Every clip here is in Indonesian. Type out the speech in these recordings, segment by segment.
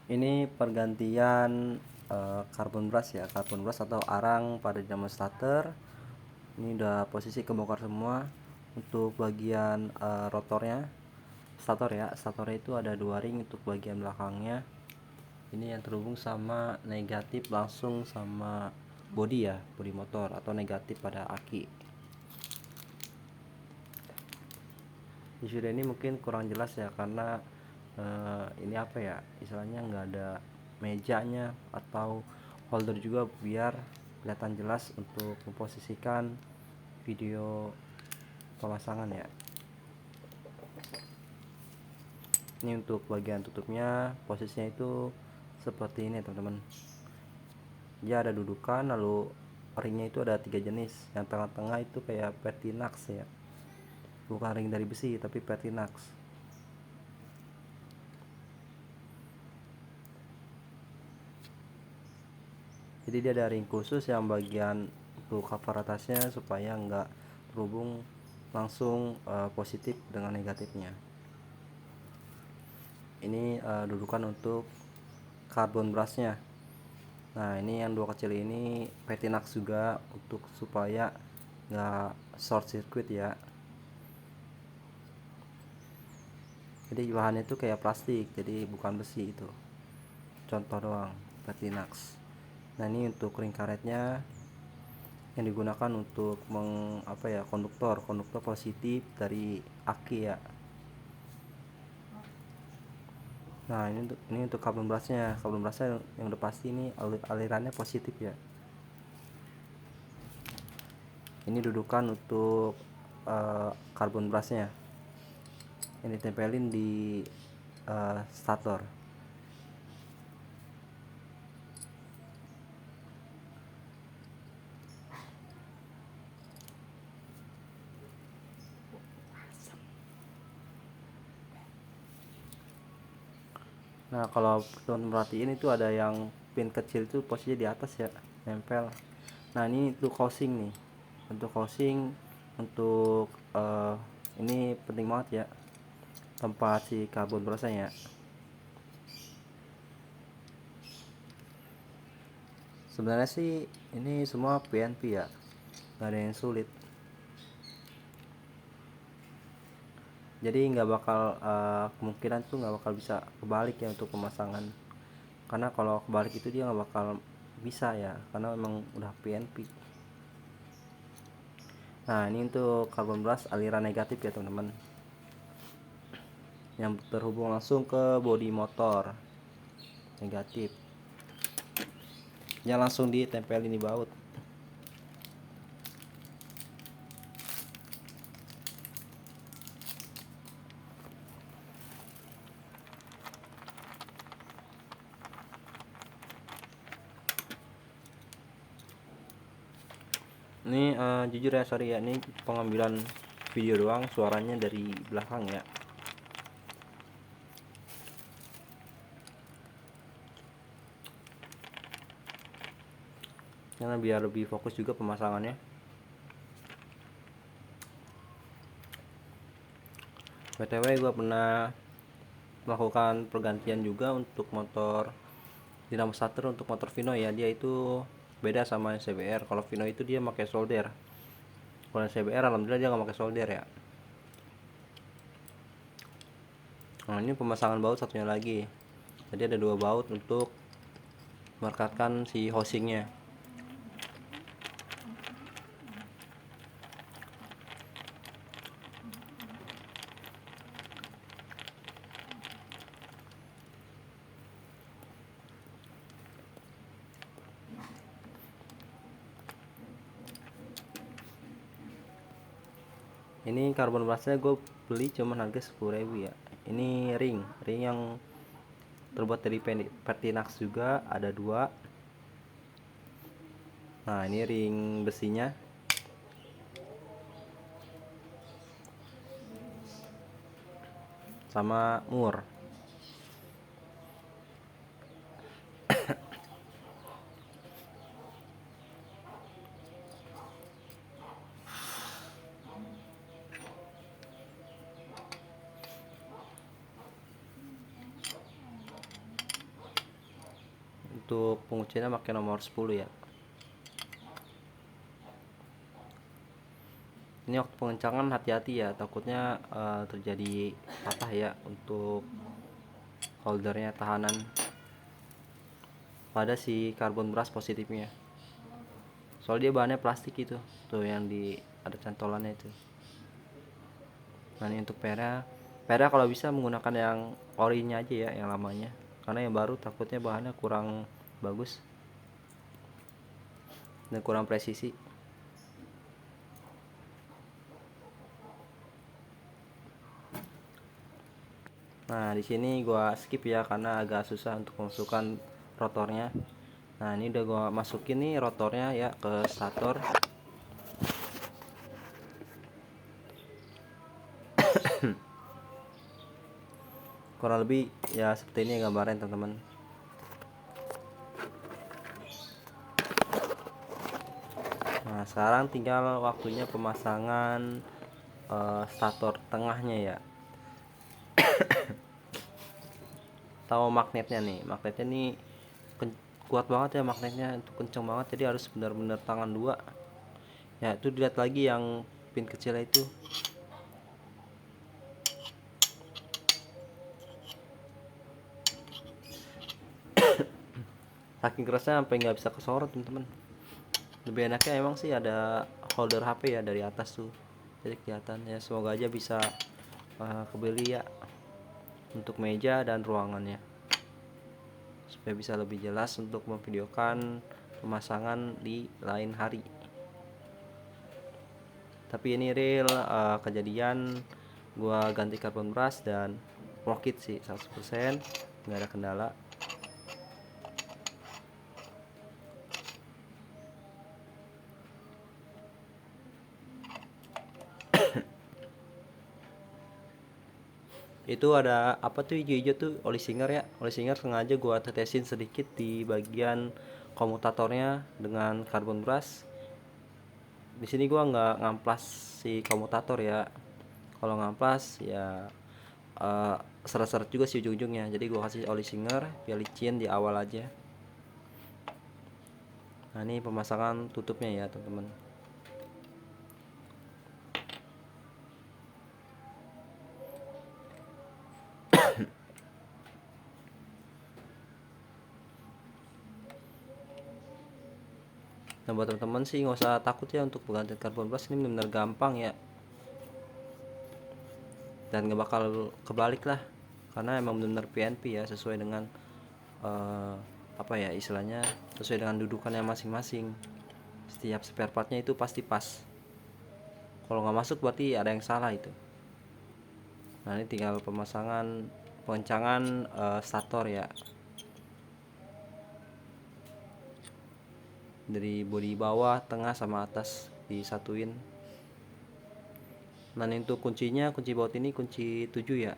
Ini pergantian carbon brush ya, carbon brush atau arang pada dinamo starter. Ini udah posisi kebongkar semua. Untuk bagian rotornya, statornya itu ada dua ring untuk bagian belakangnya. Ini yang terhubung sama negatif langsung sama bodi ya, bodi motor, atau negatif pada aki. Di video ini mungkin kurang jelas ya, karena ini apa ya, istilahnya nggak ada mejanya atau holder juga biar kelihatan jelas untuk memposisikan video pemasangan ya. Ini untuk bagian tutupnya, posisinya itu seperti ini teman-teman. Dia ada dudukan, lalu ringnya itu ada 3 jenis. Yang tengah-tengah itu kayak Pertinax ya, bukan ring dari besi tapi Pertinax. Jadi dia ada ring khusus yang bagian untuk cover atasnya supaya nggak terhubung langsung positif dengan negatifnya. Ini dudukan untuk carbon brushnya. Nah, ini yang dua kecil ini Pertinax juga, untuk supaya nggak short circuit ya. Jadi bahannya itu kayak plastik, jadi bukan besi itu. Contoh doang, Pertinax. Nah, ini untuk ring karetnya yang digunakan untuk konduktor positif dari aki ya. Nah, ini untuk carbon brushnya yang udah pasti ini alirannya positif ya. Ini dudukan untuk carbon brushnya, ini ditempelin di stator. Nah, kalau teman perhatiin itu ada yang pin kecil itu posisinya di atas ya, nempel. Nah, ini untuk housing nih, untuk housing untuk ini penting banget ya, tempat si carbon brushnya ya. Sebenarnya sih ini semua PNP ya, nggak ada yang sulit. Jadi nggak bakal kemungkinan tuh nggak bakal bisa kebalik ya untuk pemasangan. Karena kalau kebalik itu dia nggak bakal bisa ya, karena memang udah PNP. Nah, ini untuk carbon brush aliran negatif ya teman-teman, yang terhubung langsung ke bodi motor negatif. Ya, langsung ditempelin di baut. Ini jujur ya, sorry ya, ini pengambilan video doang, suaranya dari belakang ya. Karena biar lebih fokus juga pemasangannya. BTW gue pernah melakukan pergantian juga untuk motor dinamo starter untuk motor Vino ya. Dia itu beda sama CBR. Kalau Vino itu dia pakai solder. Kalau CBR alhamdulillah dia nggak pakai solder ya. Nah, ini pemasangan baut satunya lagi. Jadi ada dua baut untuk merekatkan si housingnya. Ini carbon brushnya gue beli cuman harga 10.000 ya. Ini ring yang terbuat dari Pertinax juga, ada dua. Nah, ini ring besinya. Sama mur. Untuk penguncinya pakai nomor 10 ya. Ini waktu pengencangan hati-hati ya, takutnya terjadi patah ya untuk holdernya, tahanan pada si karbon brush positifnya. Soalnya dia bahannya plastik itu, tuh yang di ada cantolannya itu. Nah ini untuk pera kalau bisa menggunakan yang orinya aja ya, yang lamanya, karena yang baru takutnya bahannya kurang bagus dan kurang presisi. Nah di sini gua skip ya karena agak susah untuk memasukkan rotornya. Nah ini udah gua masukin nih rotornya ya ke stator. Kurang lebih ya seperti ini gambarnya teman-teman. Nah sekarang tinggal waktunya pemasangan stator tengahnya ya. Tahu magnetnya nih, kuat banget ya magnetnya, itu kenceng banget, jadi harus benar-benar tangan dua ya. Itu dilihat lagi yang pin kecil itu, saking kerasnya sampai nggak bisa kesorot teman-teman. Lebih enaknya emang sih ada holder HP ya dari atas tuh, jadi kelihatan ya. Semoga aja bisa kebeli ya untuk meja dan ruangannya, supaya bisa lebih jelas untuk memvideokan pemasangan di lain hari. Tapi ini real kejadian gua ganti karbon brush dan work it sih 100%, nggak ada kendala. Itu ada apa tuh hijau-hijau tuh, oli singer ya. Oli singer sengaja gua tetesin sedikit di bagian komutatornya dengan karbon brush. Di sini gua nggak ngamplas si komutator ya. Kalau ngamplas ya uh, seret-seret juga sih ujung-ujungnya. Jadi gua kasih oli singer biar licin di awal aja. Nah ini pemasangan tutupnya ya teman-teman. Nah buat teman-teman sih nggak usah takut ya untuk penggantian karbon brush, ini benar-benar gampang ya, dan nggak bakal kebalik lah, karena emang benar-benar PNP ya, sesuai dengan apa ya istilahnya, sesuai dengan dudukannya masing-masing. Setiap spare partnya itu pasti pas. Kalau nggak masuk berarti ada yang salah itu. Nah ini tinggal pemasangan pengencangan stator ya, dari bodi bawah, tengah, sama atas disatuin. Nah ini untuk kuncinya, kunci baut ini kunci 7 ya,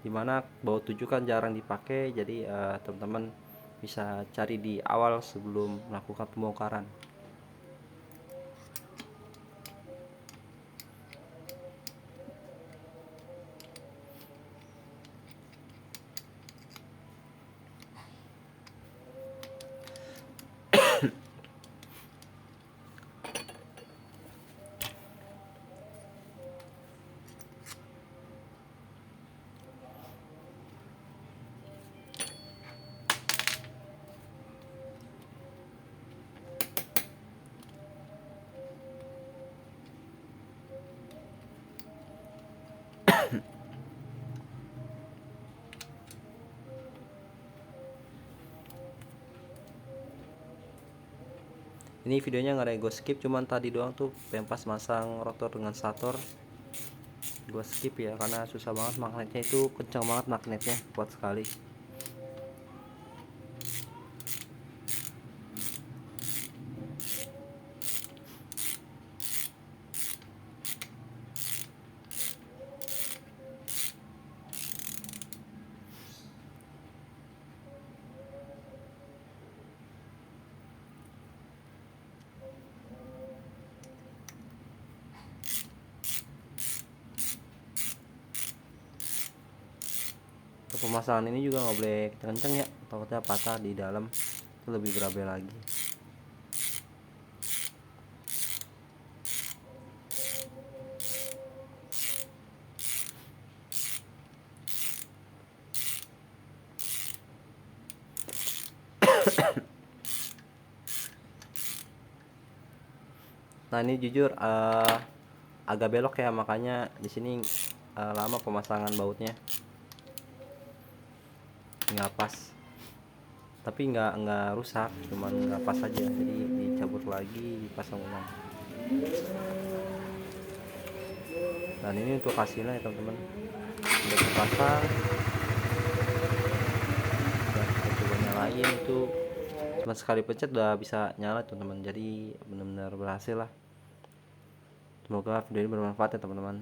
dimana baut 7 kan jarang dipakai, jadi teman-teman bisa cari di awal sebelum melakukan pembongkaran. Ini videonya nggak ada gue skip, cuman tadi doang tuh yang pas masang rotor dengan stator gue skip ya, karena susah banget, magnetnya itu kencang banget, magnetnya kuat sekali. Untuk pemasangan ini juga nggak boleh kenceng-kenceng ya, takutnya patah di dalam, itu lebih berabe lagi. Nah ini jujur agak belok ya, makanya di sini lama pemasangan bautnya, nggak pas. Tapi nggak rusak, cuman nggak pas aja, jadi dicabut lagi, dipasang ulang. Dan ini untuk hasilnya ya teman-teman, udah terpasang. Udah kita coba nyalain, itu cuma sekali pencet udah bisa nyala teman-teman, jadi benar-benar berhasil lah. Semoga video ini bermanfaat ya teman-teman.